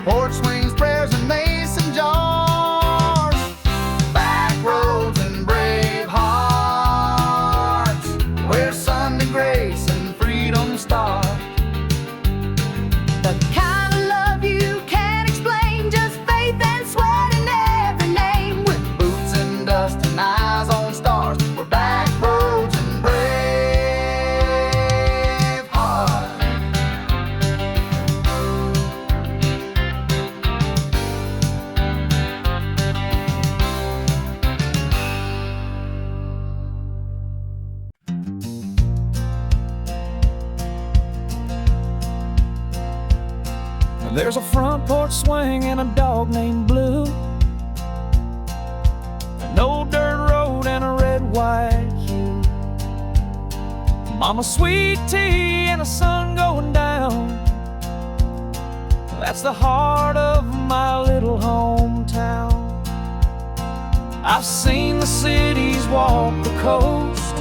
porch swings, prayers, and mason jars, back roads and brave hearts, where Sunday grace and freedom start. The kind of love you can't explain, just faith and sweat in every name. With boots and dust and eyes on stars, we're back roads and brave hearts. There's a front porch swing and a dog named Blue, an old dirt road and a red, white hue, Mama sweet tea and a sun going down. That's the heart of my little hometown. I've seen the cities walk the coast,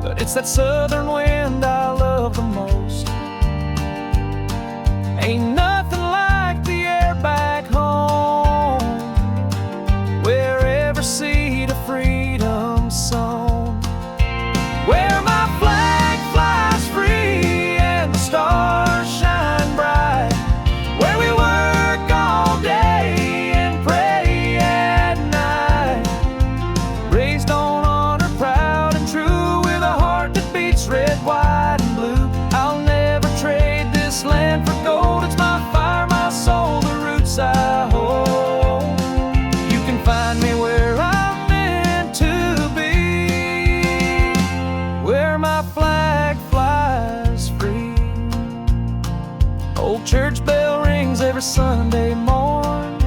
but it's that southern wind I love the most. Ain't nothing like the air back home, where every seed of freedom sown, where my flag flies free and the stars shine bright, where we work all day and pray at night, raised on honor, proud and true, with a heart that beats red, white and blue. I'll never trade this land for gold. It's my fire, my soul, the roots I hold. You can find me where I'm meant to be, where my flag flies free. Old church bell rings every Sunday morn.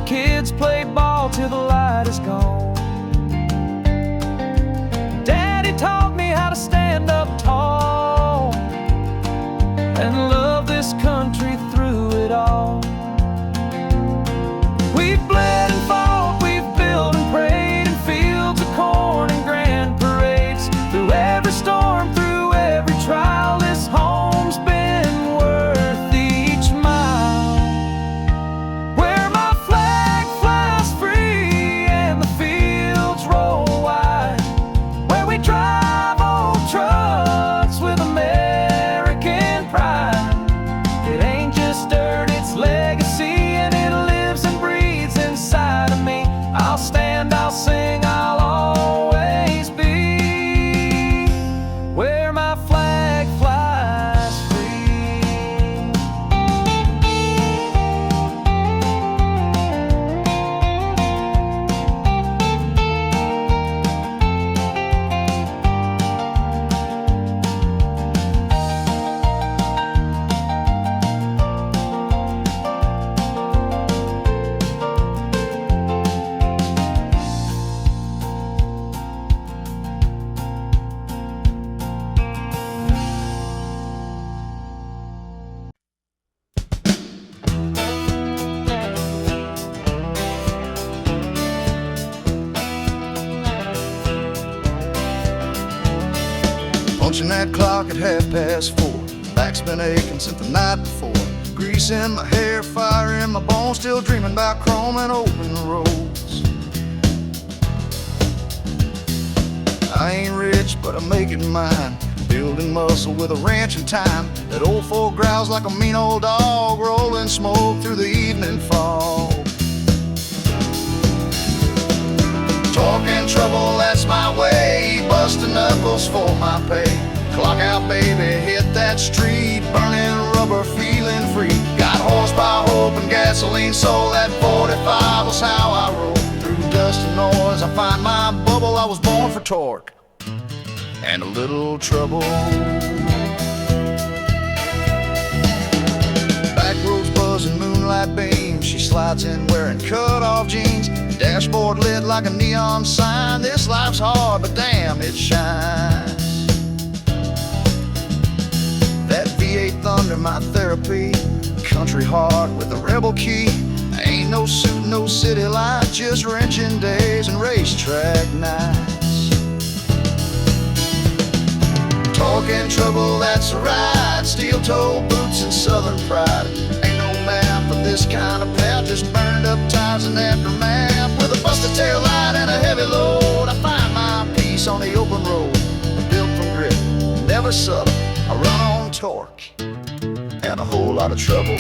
Kids play ball till the light is gone. Daddy taught me how to stand up tall and love this country through it all. We've bled and fought, we've built and prayed in fields of corn and grand parades. Through every storm, through every trial, this home's been worth each mile. Where my flag flies free and the fields roll wide, where we drive old trucks with American pride. It ain't just dirt, it's legacy, and it lives and breathes inside of me. I'll stand, I'll sing, I'll always be where my flag flies free. Punching that clock at 4:30. Back's been aching since the night before. Grease in my hair, fire in my bones, still dreaming about chrome and open roads. I ain't rich, but I'm making mine, building muscle with a wrench and time. That old folk growls like a mean old dog, rolling smoke through the evening fog. Talking trouble, that's my way, busting knuckles for my pay. Clock out, baby, hit that street, burning rubber, feeling free. Got horsepower, hope, and gasoline, so that 45 was how I roll. Through dust and noise, I find my bubble. I was born for torque and a little trouble. Back roads buzzing, moonlight beams. She slides in wearing cut-off jeans. Dashboard lit like a neon sign. This life's hard, but damn, it shines. That V8 Thunder, my therapy. Country heart with a rebel key. Ain't no suit, no city life, just wrenching days and racetrack nights. Talking trouble, that's a ride. Steel-toe boots and southern pride. Ain't no map of this kind of path, just burned up tires and aftermath. With a busted tail light and a heavy load, I find my peace on the open road. Built from grit, never subtle. I run on torque and a whole lot of trouble.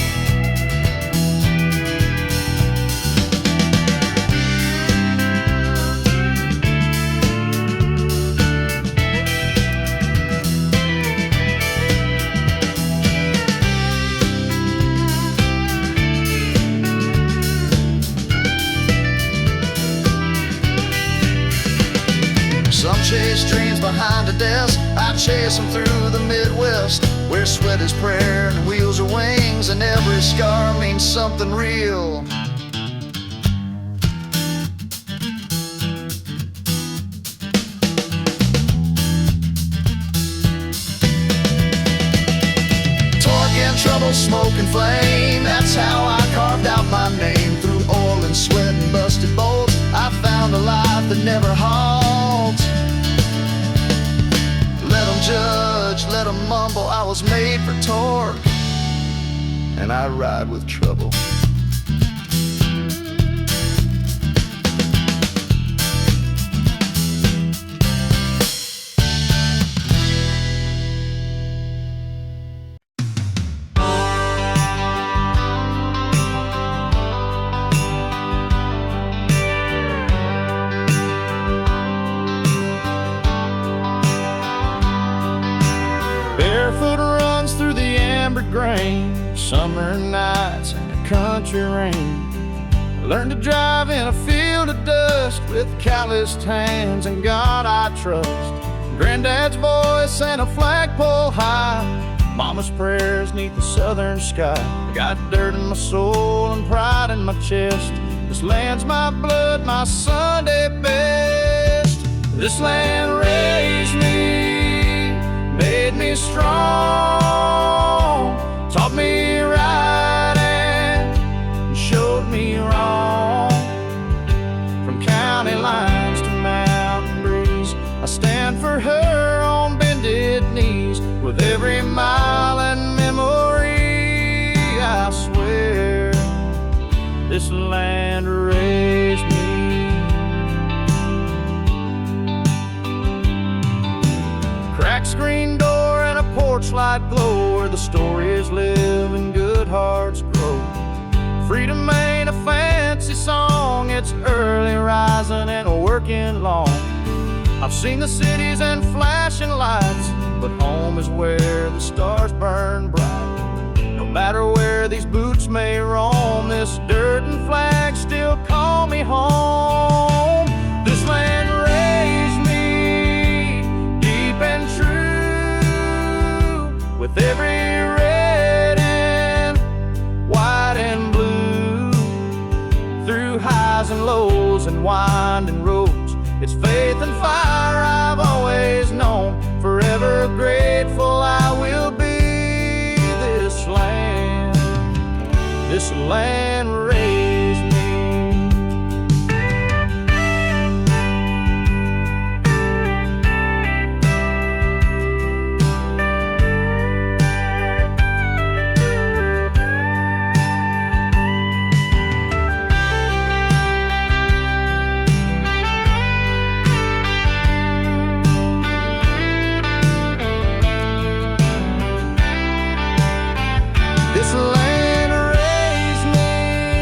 Some chase dreams behind a desk, I chase them through the Midwest, where sweat is prayer and wheels are wings, and every scar means something real. Torque and trouble, smoke and flame, that's how I carved out my name. Through oil and sweat and busted bolts, I found a life that never halts. Let them judge, let them mumble, I was made for torque, and I ride with trouble. Barefoot runs through the amber grain, summer nights and the country rain. I learned to drive in a field of dust with calloused hands, and God I trust. Granddad's voice and a flagpole high, Mama's prayers neath the southern sky. I got dirt in my soul and pride in my chest. This land's my blood, my Sunday best. This land raised me, made me strong, taught me right and showed me wrong. From county lines to mountain breeze, I stand for her on bended knees. With every mile and memory, I swear, this land raised me. Cracked screen door and a porch light glow, where the stories live and good hearts grow. Freedom ain't a fancy song, it's early rising and working long. I've seen the cities and flashing lights, but home is where the stars burn bright. No matter where these boots may roam, this dirt and flag still call me home. This land raised me deep and true, with every red and white and blue. Through highs and lows and winding roads, it's faith and fire I've always known. Forever grateful I will be. This land raised me. This land raised me.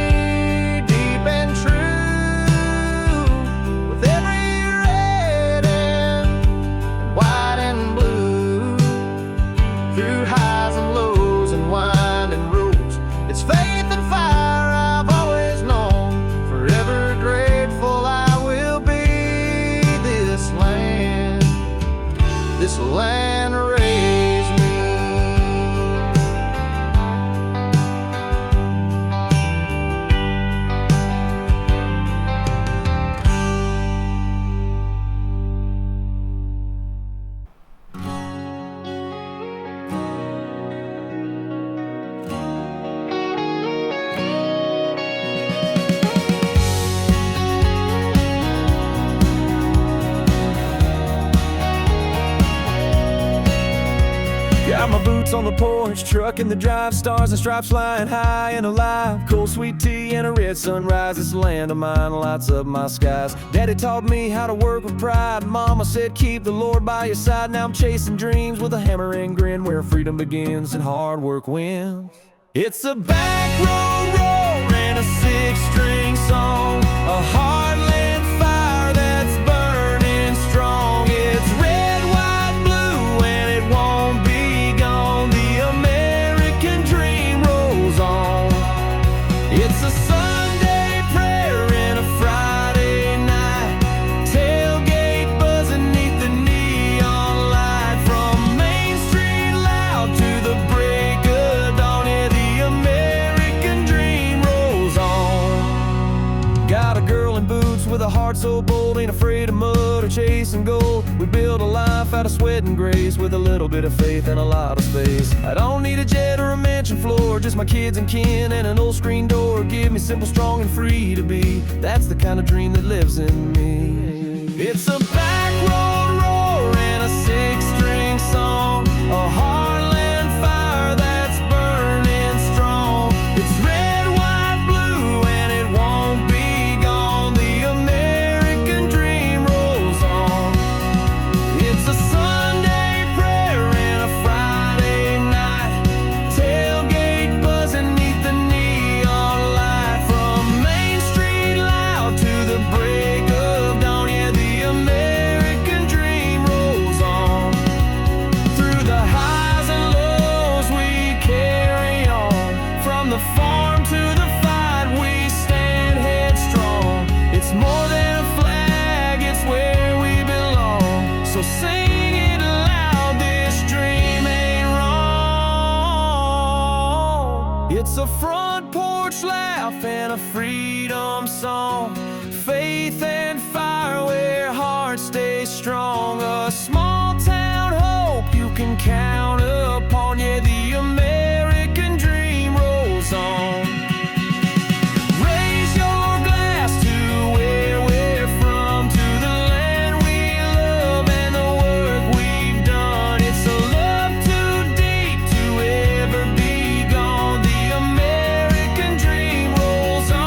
Got my boots on the porch, truck in the drive, stars and stripes flying high and alive. Cold sweet tea and a red sunrise, this land of mine lights up my skies. Daddy taught me how to work with pride. Mama said keep the Lord by your side. Now I'm chasing dreams with a hammer and grin, where freedom begins and hard work wins. It's a back road roar and a six-string song, a heartland fire that's burning strong. It's red, white, blue, and it won't be gone. The American dream rolls on. It's a Sunday prayer and a Friday night, tailgate buzzing neath the neon light. From Main Street loud to the break of dawn, yeah, the American dream rolls on. Got a girl in boots with a heart so bold, ain't afraid of mud or chasing gold. We build a life out of sweat and grace, with a little bit of faith and a lot of space. I don't need a jet or a mansion floor, just my kids and kin and an old screen door. Give me simple, strong, and free to be. That's the kind of dream that lives in me. It's a back road roar and a six-string song, a heartland fire that's burning strong. It's red, white, blue, and it won't be gone. The American dream rolls on. It's a Sunday prayer and a Friday night, tailgate buzzing neath the neon light. From Main Street loud to the break of dawn, yeah, the American dream rolls on. Through the highs and lows we carry on, from the farm to the fight we stand headstrong. It's more than a flag, it's where we belong. So sing it loud, this dream ain't wrong. It's a front porch laugh and a freedom song, faith and fire where hearts stay strong. A small town hope you can count upon, yeah, the American dream rolls on. Raise your glass to where we're from, to the land we love and the work we've done. It's a love too deep to ever be gone. The American dream rolls on.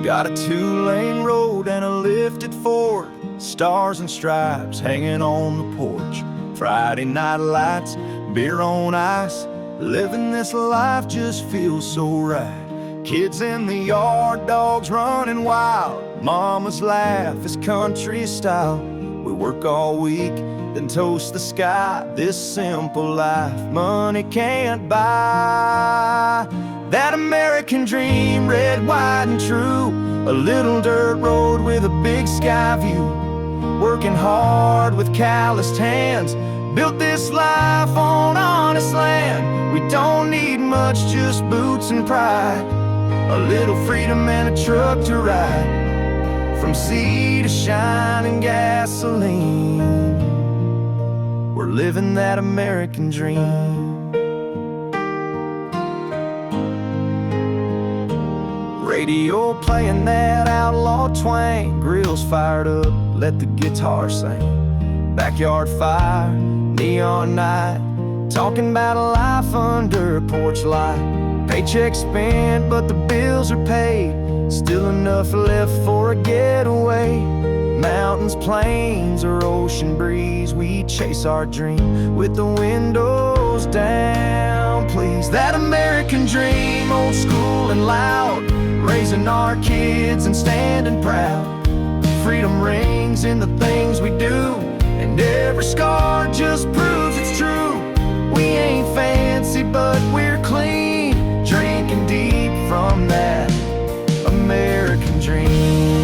Got a two-lane road and a lifted Ford, stars and stripes hanging on the porch. Friday night lights, beer on ice, living this life just feels so right. Kids in the yard, dogs running wild, mama's laugh is country style. We work all week, then toast the sky, this simple life money can't buy. That American dream, red, white, and true, a little dirt road with a big sky view. Working hard with calloused hands, built this life on honest land. We don't need much, just boots and pride, a little freedom and a truck to ride. From sea to shining gasoline, we're living that American dream. Radio playing that outlaw twang, grills fired up, let the guitar sing. Backyard fire, neon night, talking about a life under a porch light. Paycheck spent, but the bills are paid, still enough left for a getaway. Mountains, plains, or ocean breeze, we chase our dream with the windows down, please. That American dream, old school and loud, raising our kids and standing proud. Freedom rings in the things we do, and every scar just proves it's true. We ain't fancy, but we're clean, drinking deep from that American dream.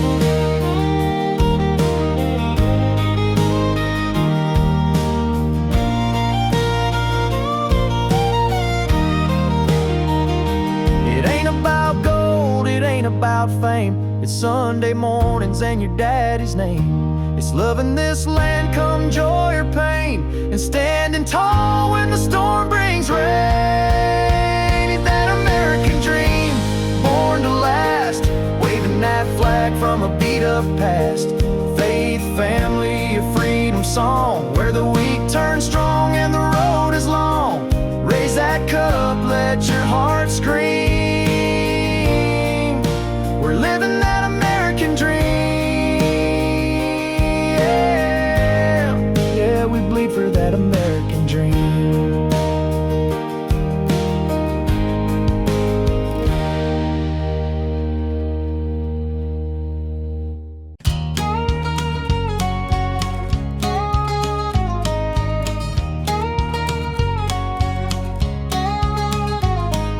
without fame. It's Sunday mornings and your daddy's name. It's loving this land come joy or pain, and standing tall when the storm brings rain. Ain't that American dream, born to last, waving that flag from a beat-up past. Faith, family, a freedom song, where the weak turn strong and the road is long. Raise that cup, let your heart scream. We're living that American dream. Yeah, yeah, we bleed for that American dream.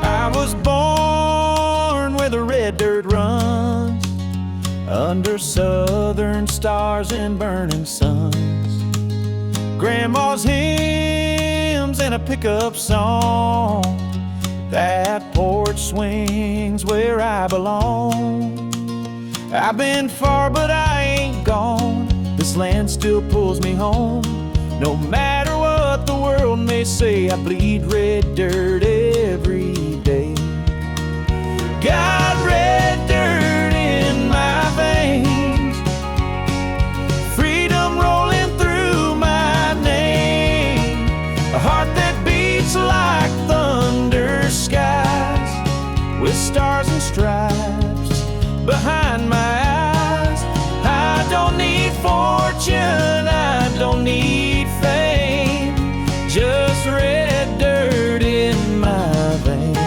I was born where the red dirt runs, under southern stars and burning suns. Grandma's hymns and a pickup song. That porch swings where I belong. I've been far but I ain't gone. This land still pulls me home. No matter what the world may say, I bleed red dirt every day. Got red dirt in my veins, freedom rolling through my name, a heart that beats like thunder skies, with stars and stripes behind my eyes. I don't need fortune, I don't need fame, just red dirt in my veins.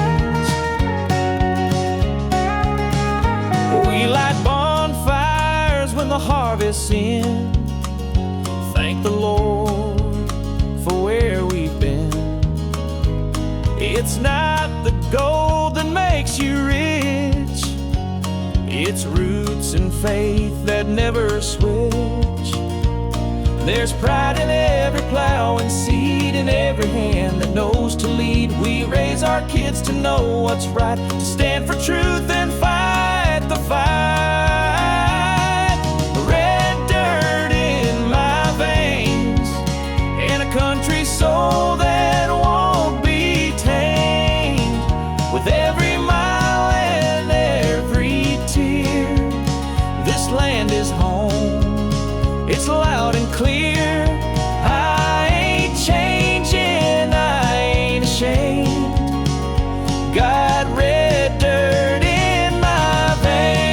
We light bonfires when the harvest's in, thank the Lord for where we've been. It's not the gold that makes you rich, it's roots and faith that never switch. There's pride in every plow and seed in every hand that knows to lead. We raise our kids to know what's right, to stand for truth and fight the fight. Red dirt in my veins, and a country soul that won't be tamed. With every mile and every tear, this land is home, it's loud and clear. I ain't changing, I ain't ashamed. Got red dirt in my veins.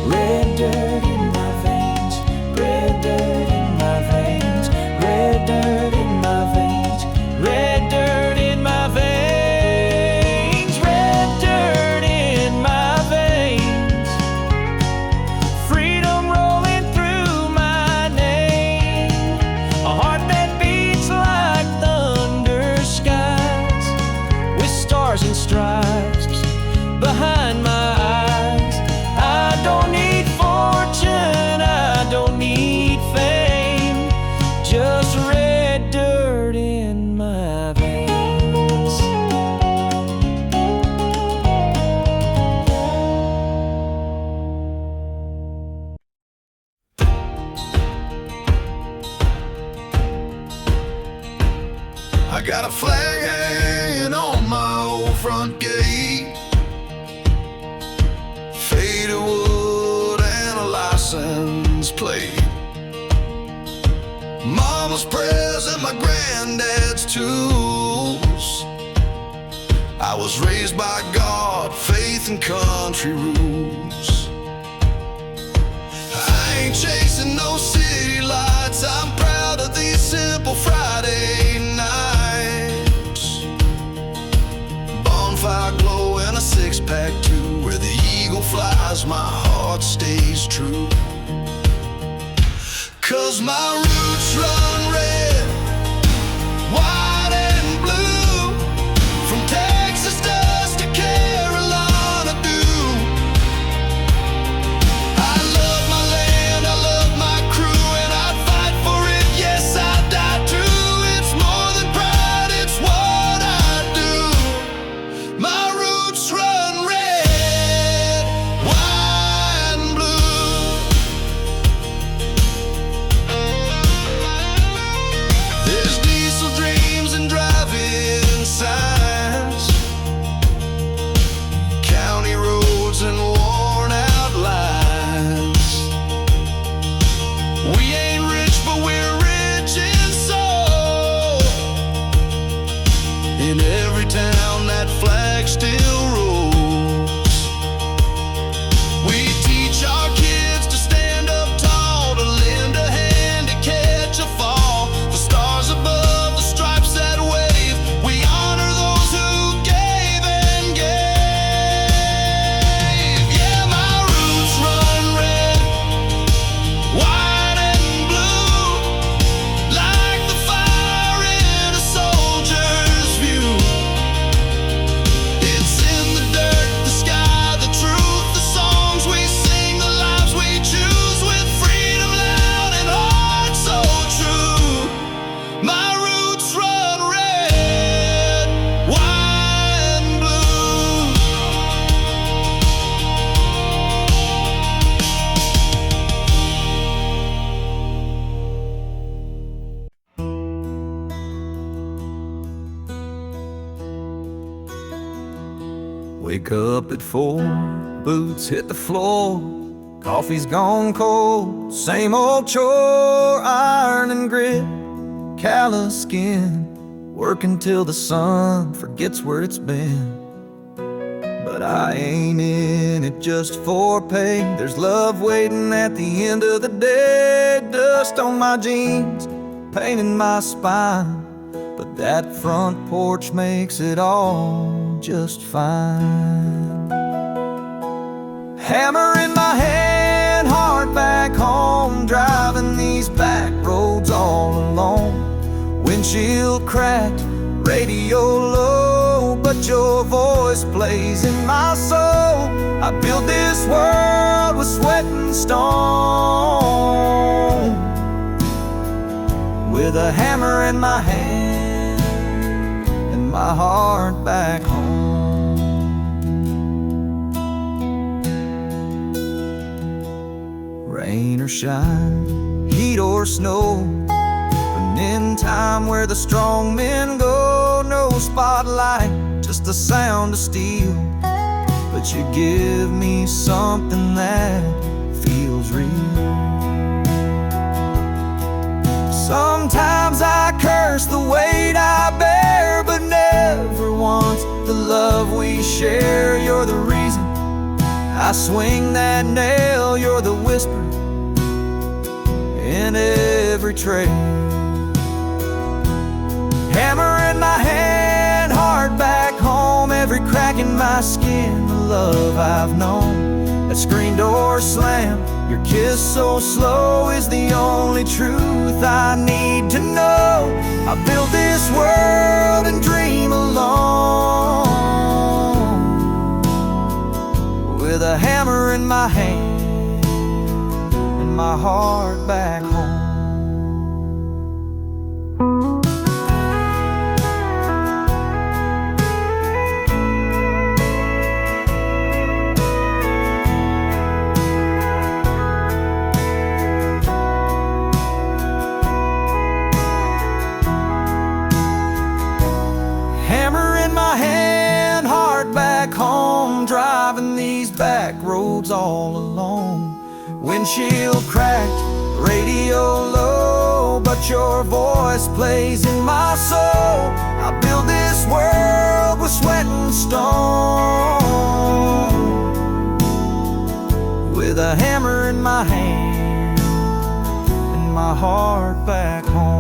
Red dirt in my veins, red dirt in my veins, red dirt in my veins, red dirt in my veins, red dirt in my veins, freedom rolling through my name, a heart that beats like thunder skies, with stars and stripes behind my eyes. I don't need fortune, I don't need fame, just red dirt in my veins. I got a flag hanging on my old front gate, faded wood and a license plate. Mama's prayers and my granddad's tools. I was raised by God, faith and country rules. I ain't chasing no city lights, I'm proud of these simple Friday nights. Bonfire glow and a six-pack too, where the eagle flies, my heart stays true. 'Cause my roots run red Wake up at 4, boots hit the floor, coffee's gone cold, same old chore, iron and grit, callous skin, working till the sun forgets where it's been. But I ain't in it just for pay. There's love waiting at the end of the day. Dust on my jeans, pain in my spine, but that front porch makes it all just fine. Hammer in my hand, heart back home, driving these back roads all alone. Windshield cracked, radio low, but your voice plays in my soul. I built this world with sweat and stone, with a hammer in my hand and my heart back home. Rain or shine, heat or snow, in time where the strong men go. No spotlight, just the sound of steel, but you give me something that feels real. Sometimes I curse the weight I bear, but never once the love we share. You're the reason I swing that nail, you're the whisper in every trail. Hammer in my hand, heart back home, every crack in my skin, the love I've known. That screen door slam, your kiss so slow is the only truth I need to know. I built this world and dream alone, with a hammer in my hand and my heart back home. Driving these back roads all alone. Windshield cracked, radio low, but your voice plays in my soul. I build this world with sweat and stone, with a hammer in my hand and my heart back home.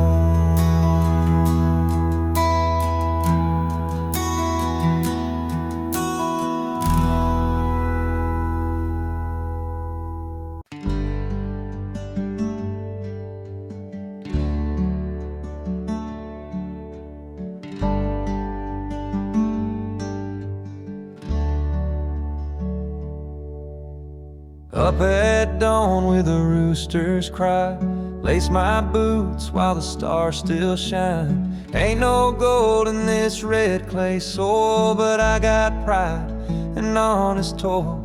Up at dawn with a rooster's cry, lace my boots while the stars still shine. Ain't no gold in this red clay soil, but I got pride and honest toil.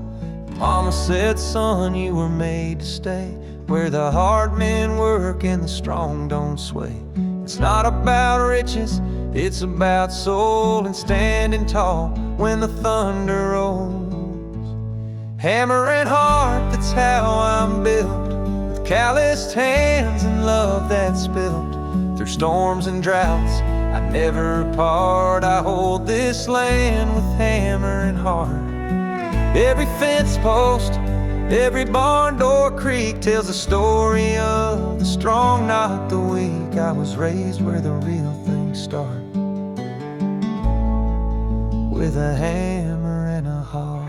Mama said, son, you were made to stay where the hard men work and the strong don't sway. It's not about riches, it's about soul and standing tall when the thunder rolls. Hammer and heart, that's how I'm built, with calloused hands and love that's built through storms and droughts. I never part, I hold this land with hammer and heart. Every fence post, every barn door creak tells the story of the strong, not the weak. I was raised where the real things start, with a hammer and a heart.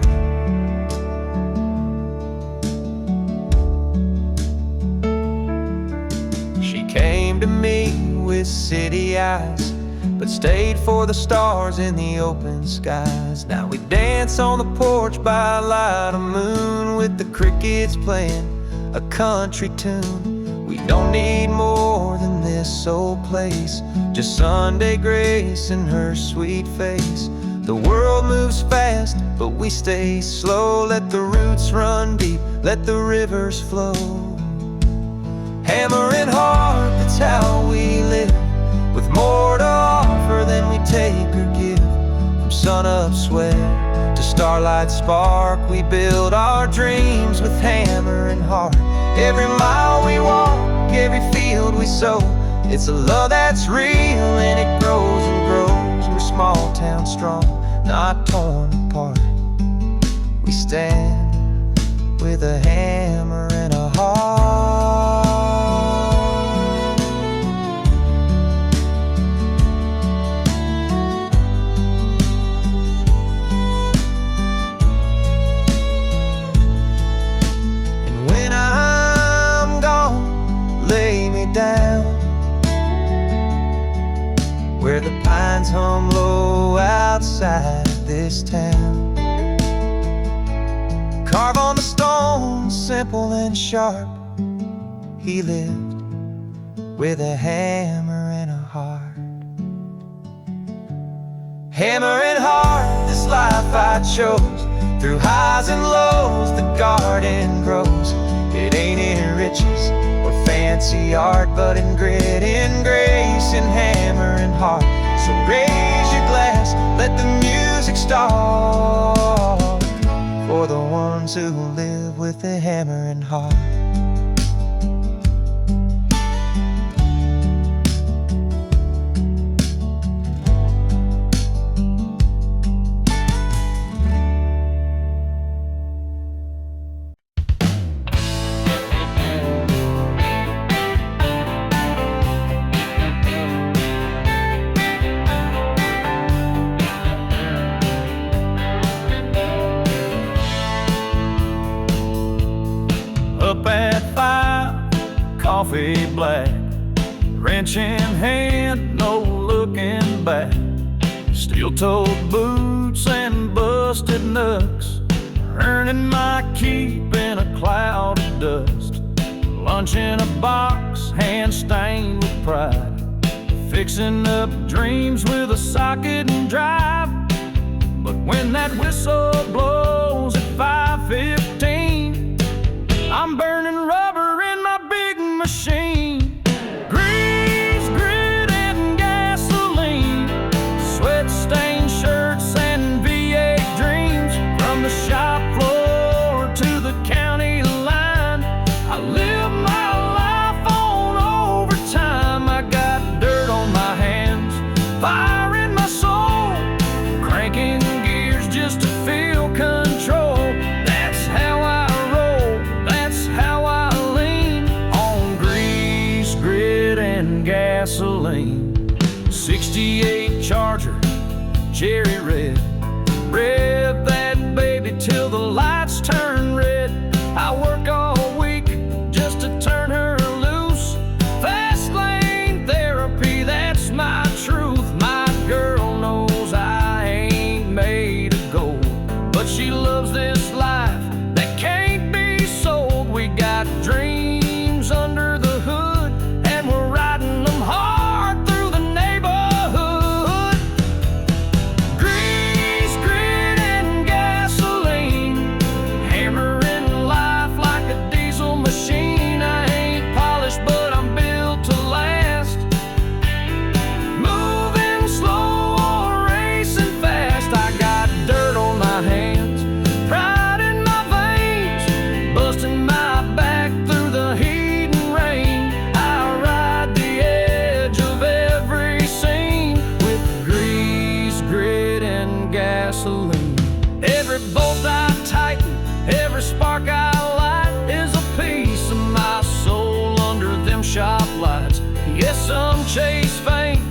Came to me with city eyes, but stayed for the stars in the open skies. Now we dance on the porch by light of moon, with the crickets playing a country tune. We don't need more than this old place, just Sunday grace and her sweet face. The world moves fast, but we stay slow. Let the roots run deep, let the rivers flow. Hammer and heart, that's how we live, with more to offer than we take or give. From sun-up sweat to starlight spark, we build our dreams with hammer and heart. Every mile we walk, every field we sow, it's a love that's real and it grows and grows. We're small town strong, not torn apart. We stand with a hammer and a heart. And when I'm gone, lay me down where the pines hum low outside this town. Carve on the stone, simple and sharp, he lived with a hammer and a heart. Hammer and heart, this life I chose. Through highs and lows, the garden grows. It ain't in riches or fancy art, but in grit and grace and hammer and heart. So raise your glass, let the music start, for the ones who live with a hammer and heart. Up at 5, coffee black, wrench in hand, no looking back. Steel-toed boots and busted knucks, earning my keep in a cloud of dust. Lunch in a box, hand stained with pride, fixing up dreams with a socket and drive. But when that whistle blows at 5:15, I'm burning rubber in my big machine. Grease, grit, and gasoline, sweat-stained shirts and V8 dreams. From the shop floor to the county line, I live my life on overtime. I got dirt on my hands, fire in my soul, cranking gears just to feel control. That's how I roll, that's how I lean on grease, grit, and gasoline. 68 Charger, cherry red, rev that baby till the lights turn red. I work all week just to turn her loose. Fast lane therapy, that's my truth. My girl knows I ain't made of gold, but she loves this life that can't be sold. We got dreams under the hood, and we're riding them hard through the neighborhood. Grease, grit, and gasoline, hammering life like a diesel machine. I ain't polished, but I'm built to last. Moving slow or racing fast, I got dirt on my hands, pride in my veins, busting my back through the heat and rain. I ride the edge of every scene with grease, grit, and gasoline. Every bolt I tighten, every spark I light is a piece of my soul under them shop lights. Yes, some chase fame,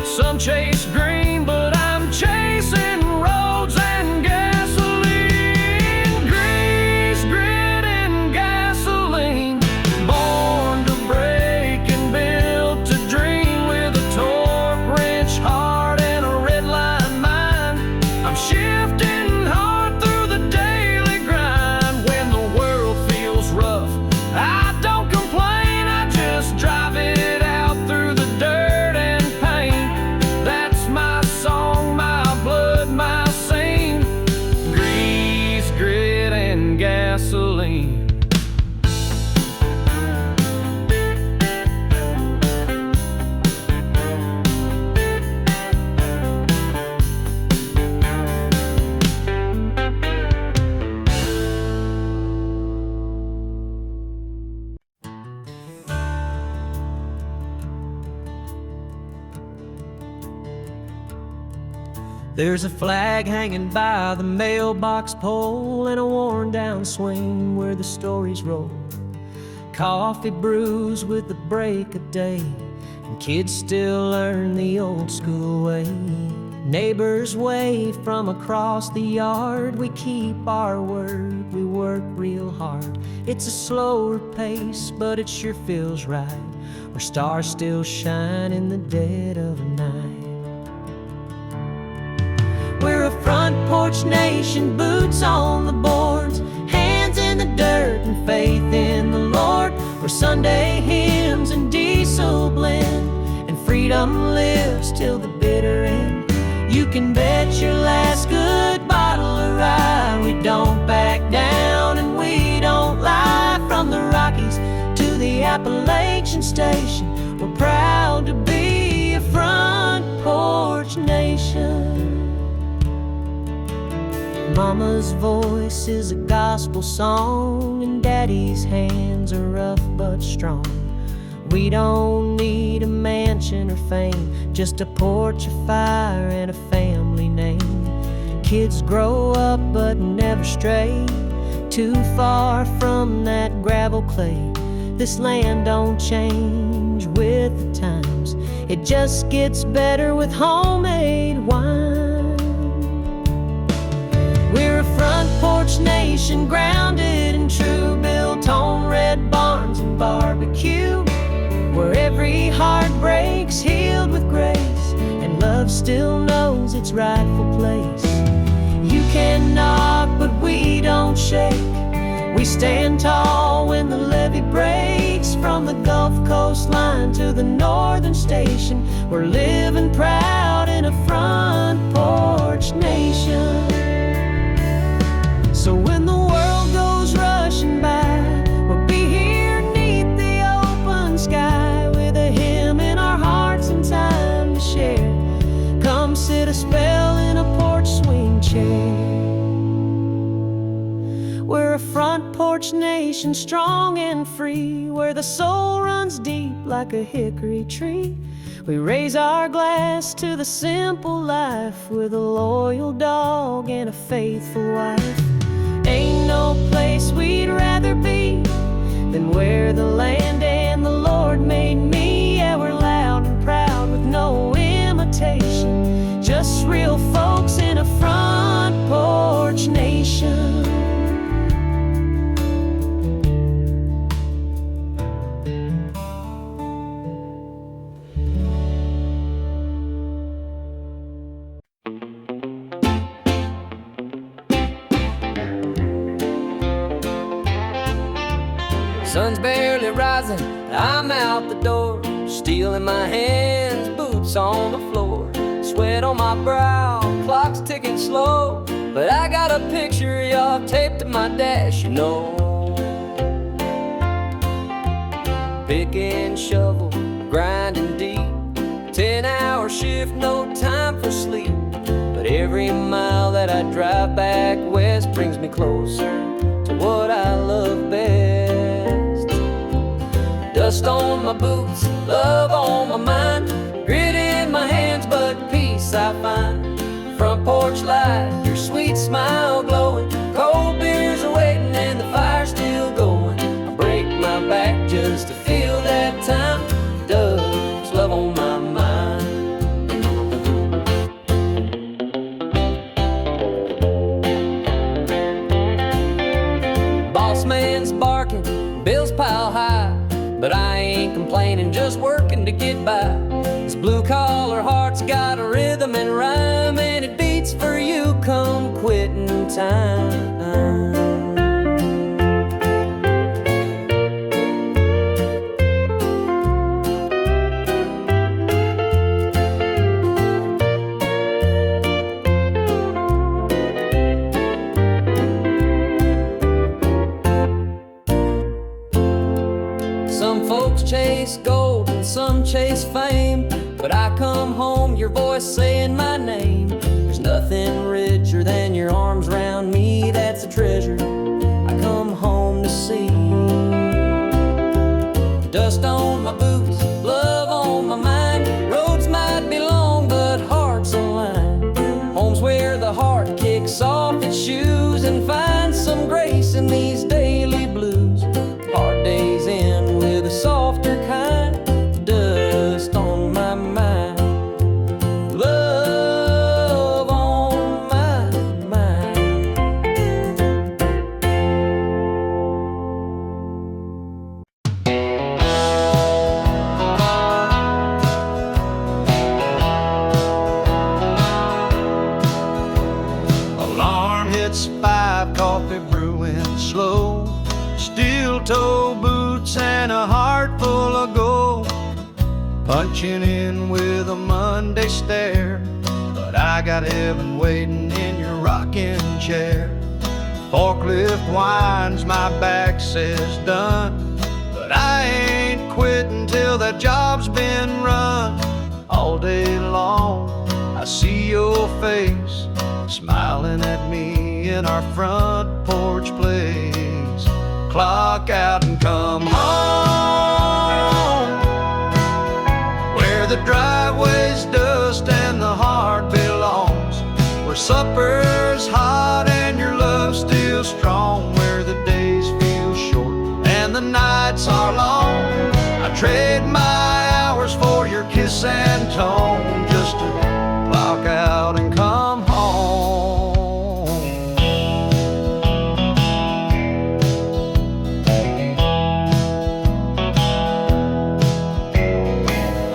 some chase green, but I'm chasing roads and gasoline. Grease, grit, and gasoline, born to break and built to dream with a torque wrench heart and a red line mind. I'm shifting hard through the daily grind. When the world feels rough, I don't complain, I just drive it out through the dirt and pain. That There's a flag hanging by the mailbox pole and a worn down swing where the stories roll. Coffee brews with the break of day, and kids still learn the old school way. Neighbors wave from across the yard. We keep our word, we work real hard. It's a slower pace, but it sure feels right, where stars still shine in the dead of the night. We're a front porch nation, boots on the boards, hands in the dirt and faith in the Lord. Where Sunday hymns and diesel blend, and freedom lives till the bitter end. You can bet your last good bottle of rye we don't back down and we don't lie. From the Rockies to the Appalachian Station, we're proud to be a front porch nation. Mama's voice is a gospel song, and Daddy's hands are rough but strong. We don't need a mansion or fame, just a porch, a fire, and a family name. Kids grow up but never stray too far from that gravel clay. This land don't change with the times, it just gets better with homemade wine. We're a front porch nation, grounded in true, built on red barns and barbecue, where every heart breaks healed with grace, and love still knows its rightful place. You can knock, but we don't shake. We stand tall when the levee breaks. From the Gulf Coast line to the northern station, we're living proud in a front porch nation. So when the world goes rushing by, we'll be here neath the open sky, with a hymn in our hearts and time to share. Come sit a spell in a porch swing chair. We're a front porch nation, strong and free, where the soul runs deep like a hickory tree. We raise our glass to the simple life, with a loyal dog and a faithful wife. Ain't no place we'd rather be than where the land and the Lord made me. Yeah, we're loud and proud with no imitation, just real folks in a front porch nation. Sun's barely rising, I'm out the door, steel in my hands, boots on the floor, sweat on my brow, clock's ticking slow, but I got a picture of y'all taped to my dash, you know. Pick and shovel, grinding deep, 10-hour shift, no time for sleep, but every mile that I drive back west brings me closer to what I love best. Dust on my boots, love on my mind, grit in my hands, but peace I find. Front porch light, your sweet smile glowing, cold beers are waiting and the fire's still going. I break my back just to feel that time. Dove's love on my mind. Boss man's barking, bills pile high, but I ain't complaining, just working to get by. This blue-collar heart's got a rhythm and rhyme, and it beats for you come quitting time. Some folks chase gold and some chase fame, but I come home, your voice saying my name. There's nothing richer than your arms around me, that's a treasure I come home to see. Dust on my boots, love on my mind, roads might be long but hearts aligned. Home's red shoes and find some grace in these daily blues. Hard days end with a softer kind, dust on my mind, love on my mind. Alarm hits 5, coffee brewing slow, steel-toe boots and a heart full of gold. Punching in with a Monday stare, but I got heaven waiting in your rocking chair. Forklift whines, my back says done, but I ain't quitting till that job's been run. All day long I see your face, smiling at me in our front porch place. Clock out and come home, where the driveway's dust and the heart belongs, where supper's hot and your love's still strong, where the days feel short and the nights are long. I trade my hours for your kiss and tone, just to clock out and come home.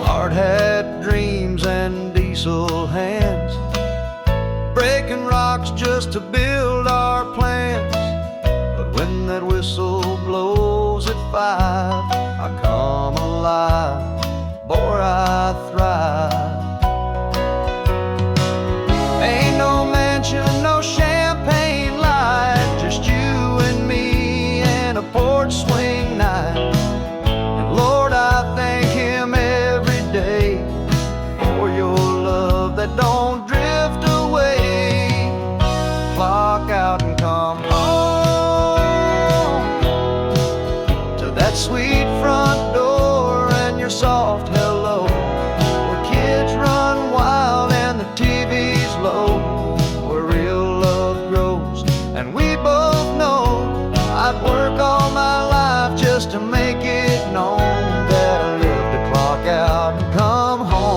Hard hat dreams and diesel hands, breaking rocks just to build our plans. But when that whistle blows at 5, I come alive, boy, I thrive. Ain't no mansion, no champagne light, just you and me and a porch swing night. And Lord, I thank him every day for your love that don't drift away. Clock out and come home to that sweet front door and your soft hello, where kids run wild and the TV's low, where real love grows. And we both know I'd work all my life just to make it known that I live to clock out and come home.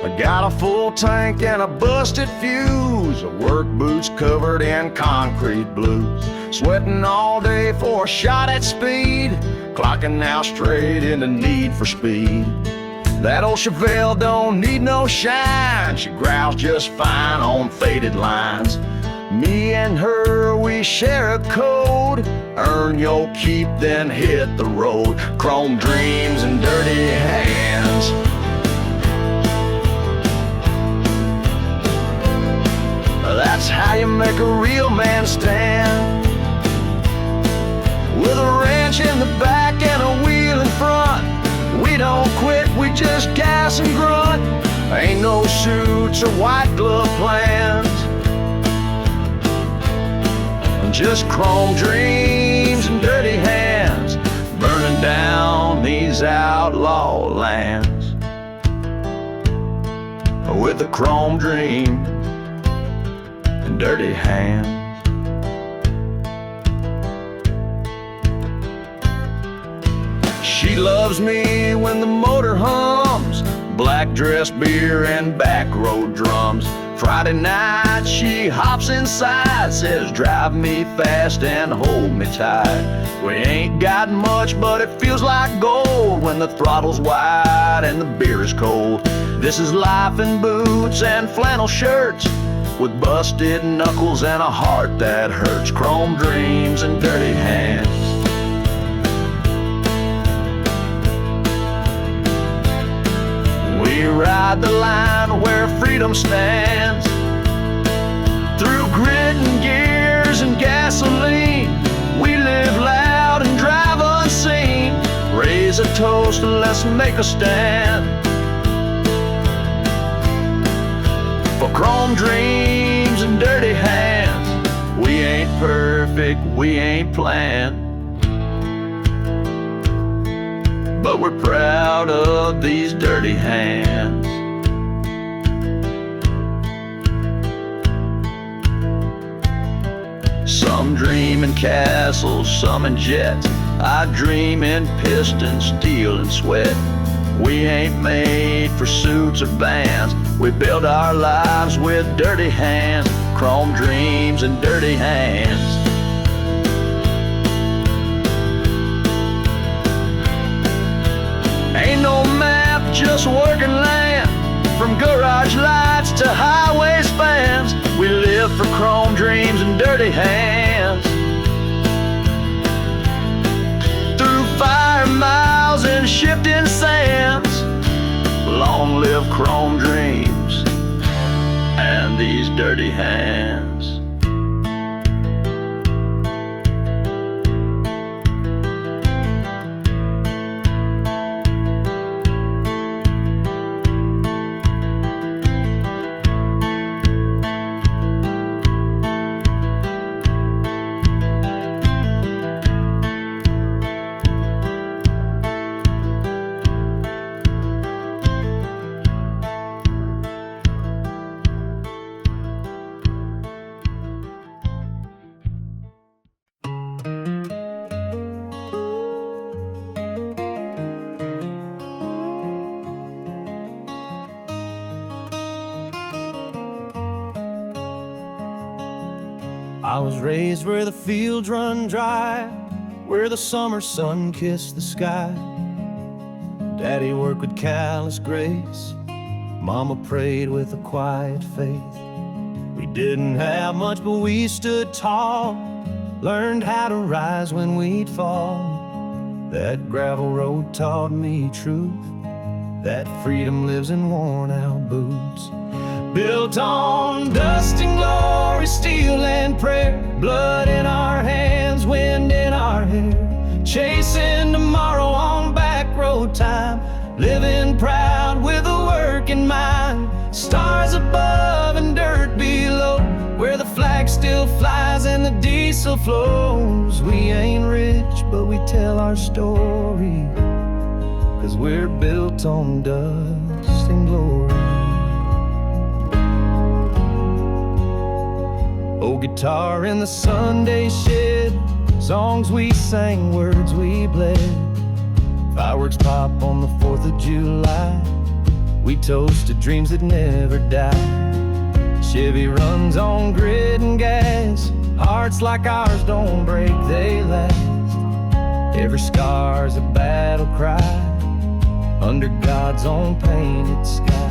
I got a full tank and a busted fuse, work boots covered in concrete blues, sweating all day for a shot at speed, clocking now straight into need for speed. That old Chevelle don't need no shine, she growls just fine on faded lines. Me and her, we share a code, earn your keep, then hit the road. Chrome dreams and dirty hands. That's how you make a real man stand. With a wrench in the back and a wheel in front, we don't quit, we just gas and grunt. Ain't no suits or white glove plans, just chrome dreams and dirty hands, burning down these outlaw lands. With a chrome dream and dirty hands. She loves me when the motor hums, black dress, beer, and back road drums. Friday night she hops inside, says drive me fast and hold me tight. We ain't got much, but it feels like gold when the throttle's wide and the beer is cold. This is life in boots and flannel shirts, with busted knuckles and a heart that hurts. Chrome dreams and dirty hands. We ride the line where freedom stands, through grit and gears and gasoline. We live loud and drive unseen, raise a toast and let's make a stand for chrome dreams and dirty hands. We ain't perfect, we ain't planned, but we're proud of these dirty hands. Some dream in castles, some in jets. I dream in pistons, steel and sweat. We ain't made for suits or bands. We build our lives with dirty hands, chrome dreams and dirty hands. Ain't no map, just working land. From garage lights to highway spans, we live for chrome dreams and dirty hands. Through fire miles and shifting sands, long live chrome dreams and these dirty hands. I was raised where the fields run dry, where the summer sun kissed the sky. Daddy worked with callous grace, Mama prayed with a quiet faith. We didn't have much, but we stood tall, learned how to rise when we'd fall. That gravel road taught me truth, that freedom lives in worn-out boots. Built on dust and glory, steel and prayer, blood in our hands, wind in our hair, chasing tomorrow on back road time, living proud with a working mind. Stars above and dirt below, where the flag still flies and the diesel flows. We ain't rich, but we tell our story, 'cause we're built on dust and glory. Oh, guitar in the Sunday shed, songs we sang, words we bled. Fireworks pop on the 4th of July, we toasted dreams that never die. Chevy runs on grit and gas, hearts like ours don't break, they last. Every scar's a battle cry, under God's own painted sky.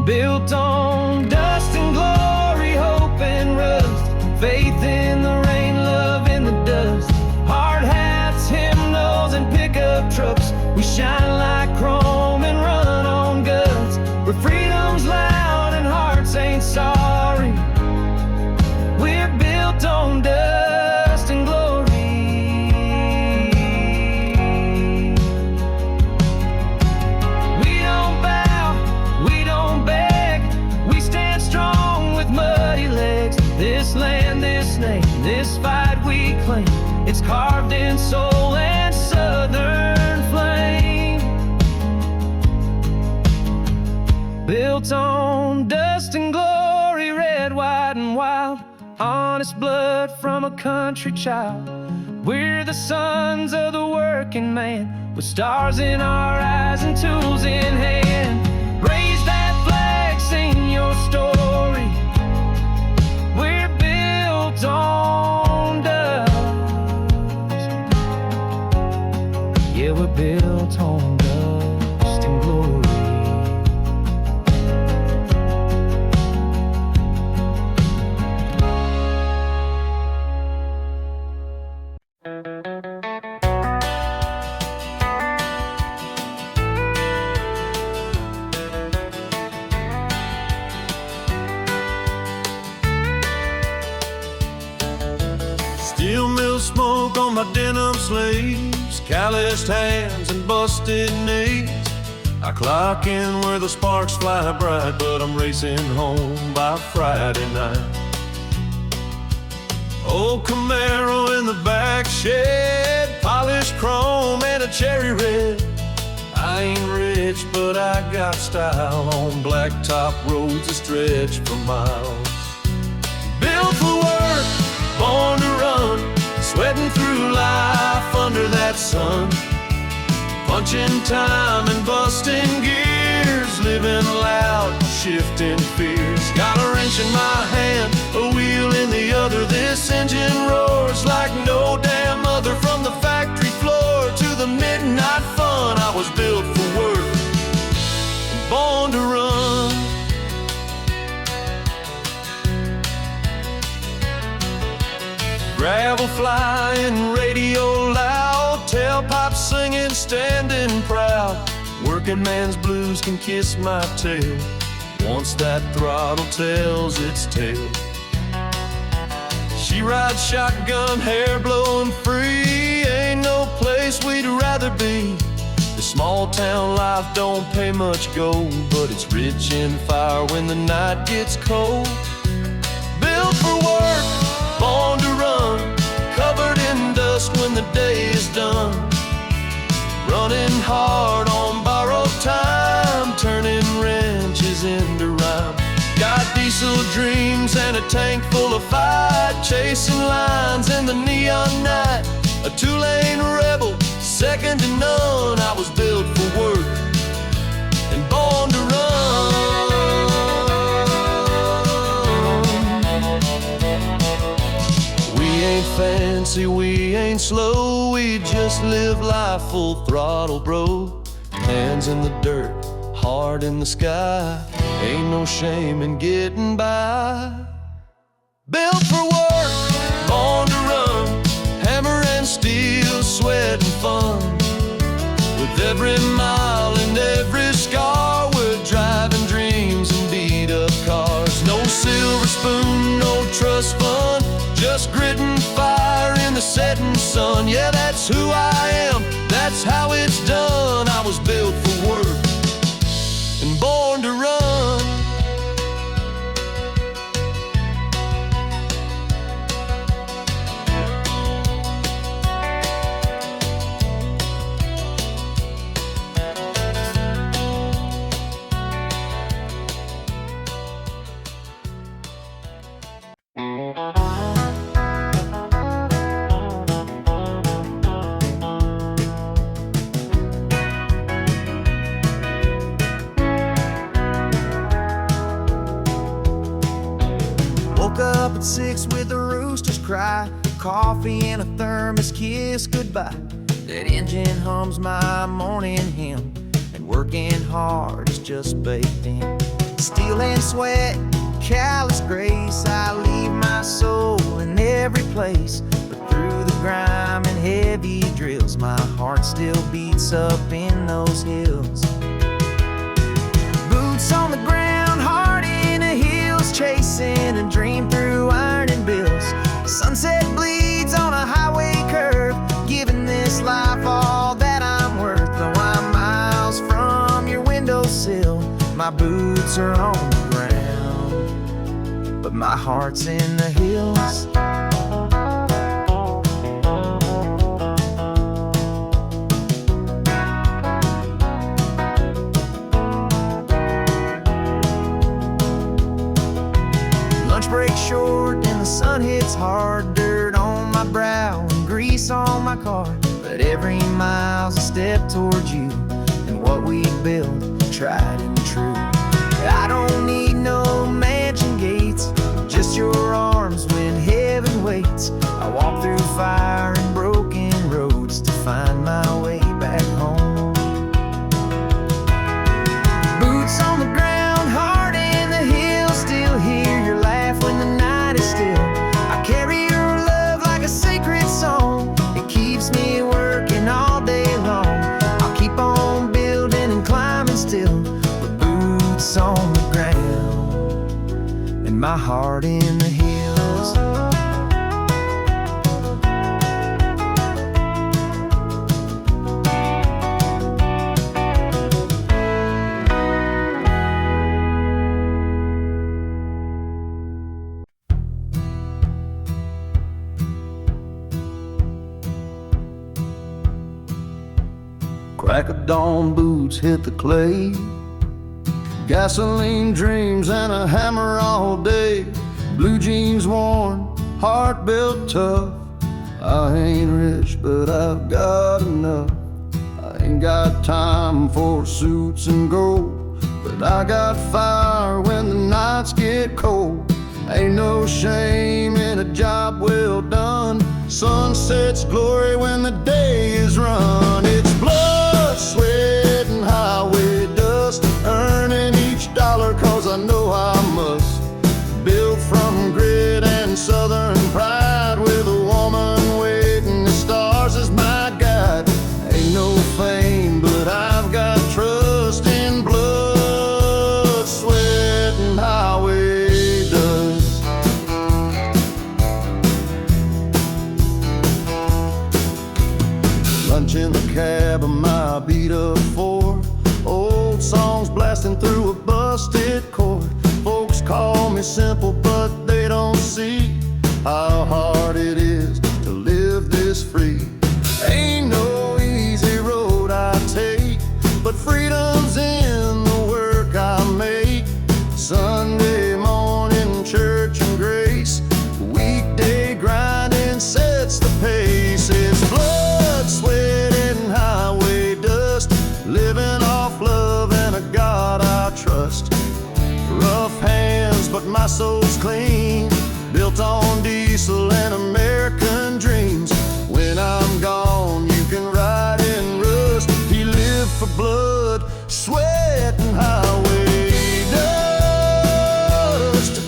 Built on dust and glory, hope and rust, faith in the rain, love in the dust. Hard hats, hymnals, and pickup trucks, we shine like chrome and run on guts. Where freedom's loud and hearts ain't sorry, we're built on dust and glory. We don't bow, we don't beg, we stand strong with muddy legs. This land, this name, this fight we claim, it's carved in soul and southern flame. Built on dust and glory, red, white, and wild, honest blood from a country child. We're the sons of the working man, with stars in our eyes and tools in hand. Raise that flag, sing your story, we're built on dust. Yeah, we're built on dust and glory. Steel mill smoke on my denim sleeves, calloused hands and busted knees. I clock in where the sparks fly bright, but I'm racing home by Friday night. Old Camaro in the back shed, polished chrome and a cherry red. I ain't rich, but I got style on blacktop roads that stretch for miles. Built for work, born to run, sweating through life under that sun. Punching time and busting gears, living loud, shifting fears. Got a wrench in my hand, a wheel in the other. This engine roars like no damn other. From the factory floor to the midnight fun, I was built for work, born to run. Gravel flying, radio loud, tailpipe singing, standing proud. Working man's blues can kiss my tail once that throttle tells its tale. She rides shotgun, hair blowing free. Ain't no place we'd rather be. The small town life don't pay much gold, but it's rich in fire when the night gets cold. Built for work, born to run, covered in dust when the day is done. Running hard on borrowed time, turning wrenches into rhyme. Got diesel dreams and a tank full of fight, chasing lines in the neon night. A two-lane rebel, second to none. I was built for work and born to run. We ain't fancy, we ain't slow, we just live life full throttle, bro. Hands in the dirt, heart in the sky, ain't no shame in getting by. Built for work, born to run, hammer and steel, sweat and fun. With every mile and every scar, we're driving dreams and beat up cars. No silver spoon, no trust fund, just grit and fire in the setting sun. Yeah, that's who I am, that's how it's done. I was built for work and born to run. Woke up at 6 with the roosters cry, coffee and a thermos kiss goodbye. That engine hums my morning hymn, and working hard is just baked in. Steel and sweat, callous grace, I leave my soul in every place. But through the grime and heavy drills, my heart still beats up in those hills. Boots on the ground, heart in the hills, chasing a dream through ironing bills. Sunset bleeds on a highway curve, giving this life all that I'm worth. Though I'm miles from your windowsill, my boots are on the ground, but my heart's in the hills. Lunch break short and the sun hits hard, dirt on my brow and grease on my car. But every mile's a step towards you and what we built, tried and true. I don't need no mansion gates, just your arms when heaven waits. I walk through fire and broken roads to find my way back home. Boots on the ground, heart in the hills, still hear your laugh when the night is still. I carry your love like a sacred song, it keeps me working all day long. I'll keep on building and climbing still, with boots on the ground and my heart in the hills. Crack of dawn boots hit the clay. Gasoline dreams and a hammer all day. Blue jeans worn, heart built tough. I ain't rich, but I've got enough. I ain't got time for suits and gold, but I got fire when the nights get cold. Ain't no shame in a job well done. Sunset's glory when the day is run. It's blood, sweat, and highway dust, earning each dollar cause I know I must. Built from grit and southern pride, with a woman waiting the stars as my guide. Ain't no fame, but I've got trust in blood, sweat, and highway dust. Lunch in the cab of my beat-up Ford, old songs blasting through a busted chord. Folks call me simple, but they don't see how hard it is to live this free. Ain't no easy road I take, but freedom's in the work I make. Sunday morning church and grace, weekday grinding sets the pace. It's blood, sweat, and highway dust, living off love and a God I trust. Rough hands, but my soul's clean, built on diesel and American dreams. When I'm gone, you can ride in rust. He lived for blood, sweat, and highway dust.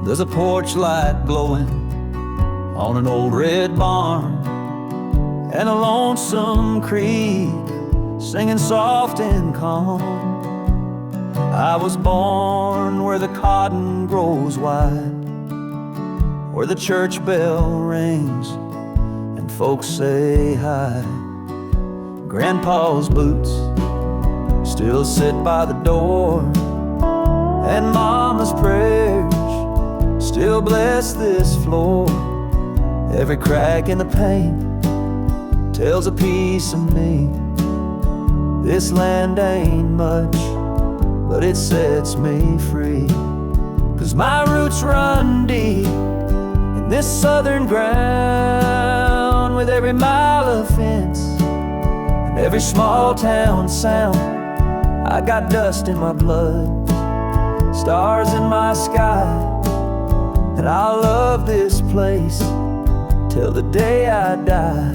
There's a porch light glowing on an old red barn, and a lonesome creek singing soft and calm. I was born where the cotton grows wide, where the church bell rings and folks say hi. Grandpa's boots still sit by the door, and Mama's prayers still bless this floor. Every crack in the paint tells a piece of me. This land ain't much, but it sets me free. 'Cause my roots run deep in this southern ground, with every mile of fence and every small town sound. I got dust in my blood, stars in my sky, and I'll love this place till the day I die.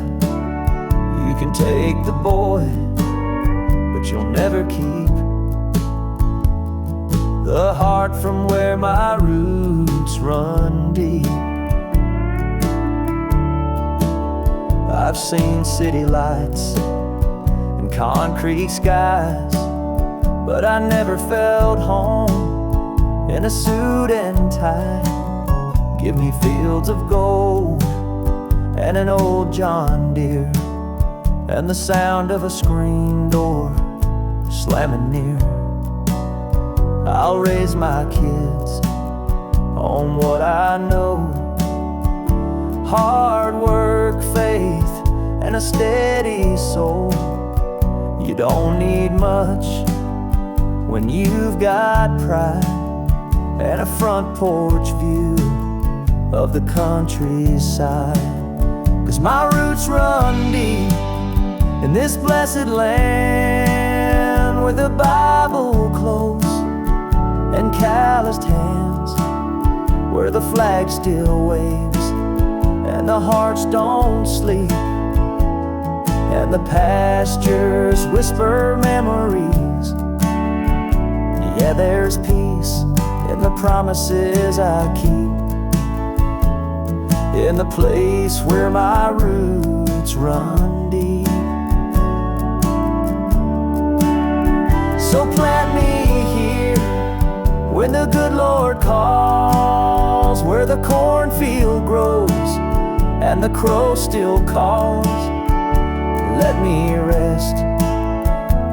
You can take the boy, but you'll never keep the heart from where my roots run deep. I've seen city lights and concrete skies, but I never felt home in a suit and tie. Give me fields of gold and an old John Deere, and the sound of a screen door slamming near. I'll raise my kids on what I know: hard work, faith, and a steady soul. You don't need much when you've got pride and a front porch view of the countryside. 'Cause my roots run deep in this blessed land, where the Bible close and calloused hands, where the flag still waves and the hearts don't sleep, and the pastures whisper memories. Yeah, there's peace in the promises I keep. in the place where my roots run deep. So plant me here when the good Lord calls, where the cornfield grows and the crow still calls. Let me rest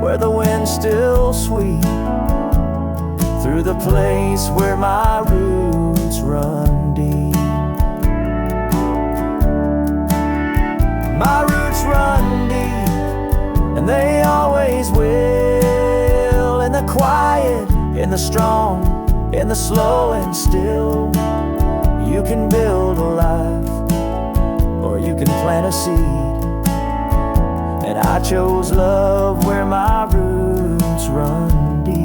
where the wind's still sweet, through the place where my roots run deep. My roots run deep, and they always will. In the quiet, in the strong, in the slow and still. You can build a life, or you can plant a seed, and I chose love where my roots run deep.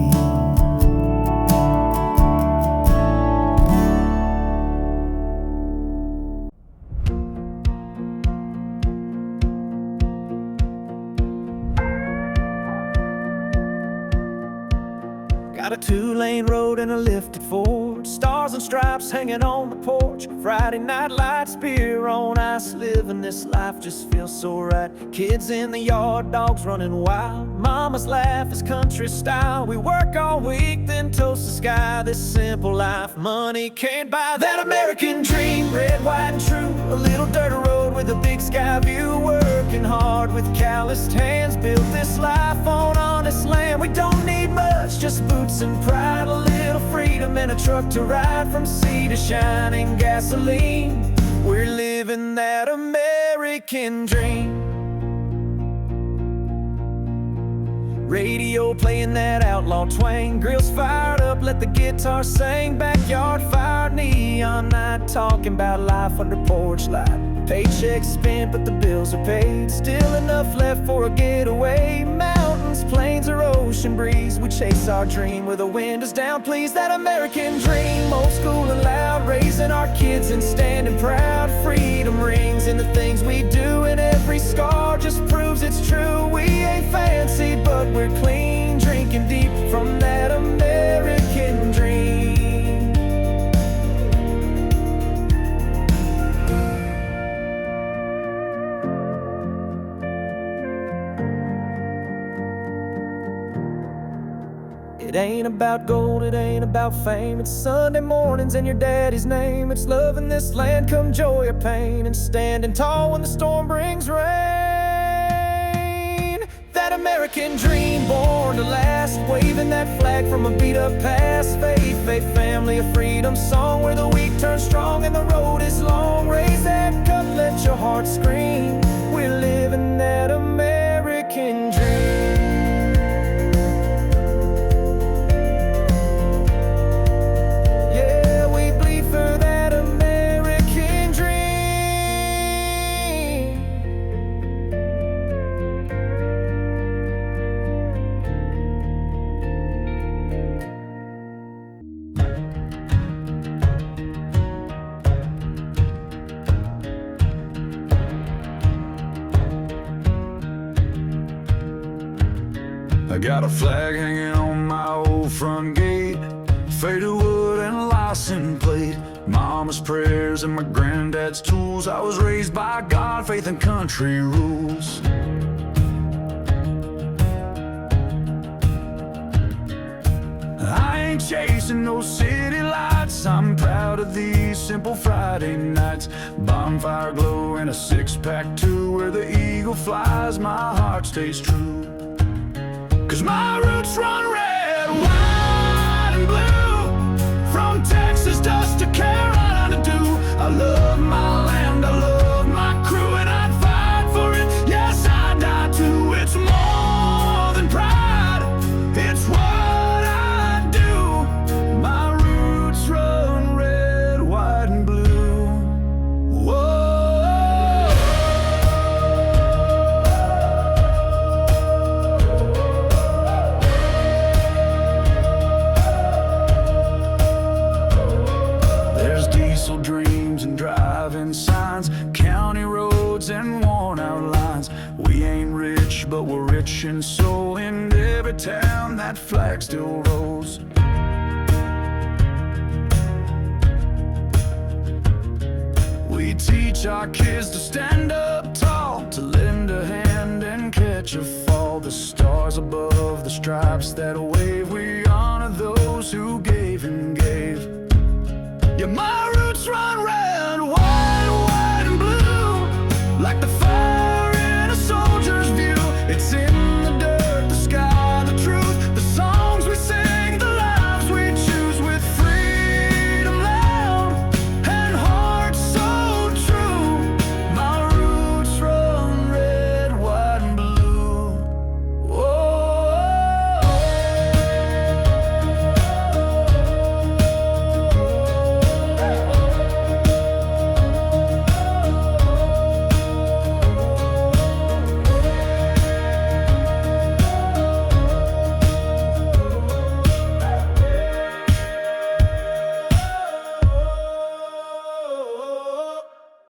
Got a 2-lane road and a lifted Ford, stars and stripes hanging on the porch, Friday night lights, beer on ice. Living this life just feels so right. Kids in the yard, dogs running wild, mama's laugh is country style. We work all week, then toast the sky. This simple life money can't buy. That American dream, red, white and true. A little dirt road with a big sky view. Working hard with calloused hands, built this life on honest land. We don't need much, just boots and pride, a little freedom and a truck to ride from sea to shining gasoline. We're living that American dream. Radio playing that outlaw twang, grills fired up, let the guitar sing. Backyard fire, neon night, talking about life under porch light. Paychecks spent but the bills are paid, still enough left for a getaway. Mountains, plains or ocean breeze, we chase our dream with the windows down, please. That American dream, old school and loud, raising our kids and standing proud. Freedom rings in the things we do, and every scar just proves it's true. We ain't fancy but we're clean, drinking deep from that American dream. It ain't about gold, it ain't about fame. It's Sunday mornings in your daddy's name. It's loving this land come joy or pain, and standing tall when the storm brings rain. That American dream born to last, waving that flag from a beat up past. Faith, faith, family, a freedom song where the weak turn strong and the road is long. Raise that cup, let your heart scream. We're living that American dream. I got a flag hanging on my old front gate, faded wood and a license plate. Mama's prayers and my granddad's tools. I was raised by God, faith and country rules. I ain't chasing no city lights, I'm proud of these simple Friday nights. Bonfire glow and a six-pack too, where the eagle flies, my heart stays true. 'Cause my roots run red, white and blue, from Texas dust to Carolina dew. I love my land, I love my crew, and I'd fight for it, yes I'd die too. It's more than pride, it's what I do. My roots run red, white and blue. Whoa. Dreams and driving signs, county roads and worn out lines. We ain't rich, but we're rich in soul. In every town that flag still rolls. We teach our kids to stand up tall, to lend a hand and catch a fall. The stars above, the stripes that wave, we honor those who gave and gave. Your